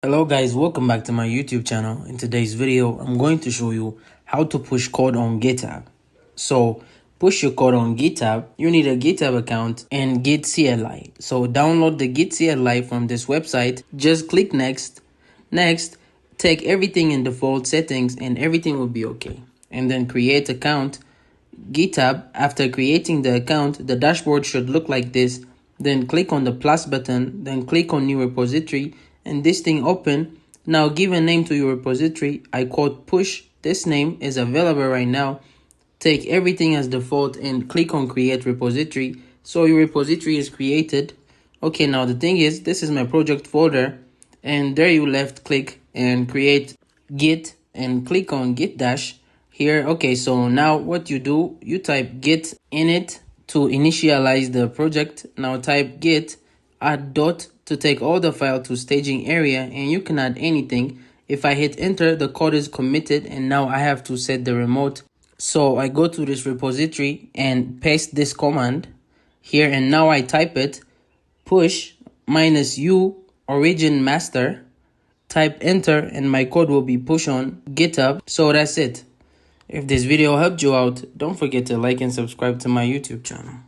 Hello guys, welcome back to my YouTube channel. In today's video, I'm going to show you how to push code on GitHub. So push your code on GitHub, you need a GitHub account and Git CLI. So download the Git CLI from this website, just click next, take everything in default settings and everything will be okay. And then create account, GitHub. After creating the account, the dashboard should look like this. Then click on the plus button, then click on new repository and this thing open. Now give a name to your repository. I called push. This name is available right now. Take everything as default and click on create repository. So your repository is created. Okay, now the thing is, this is my project folder and there you left click and create git and click on git dash here. Okay, so now what you do, you type git init to initialize the project. Now type git add dot to take all the file to staging area and you can add anything. If I hit enter, the code is committed and now I have to set the remote. So I go to this repository and paste this command here and now I type it push -u origin master, type enter and my code will be pushed on GitHub. So that's it. If this video helped you out, don't forget to like and subscribe to my YouTube channel.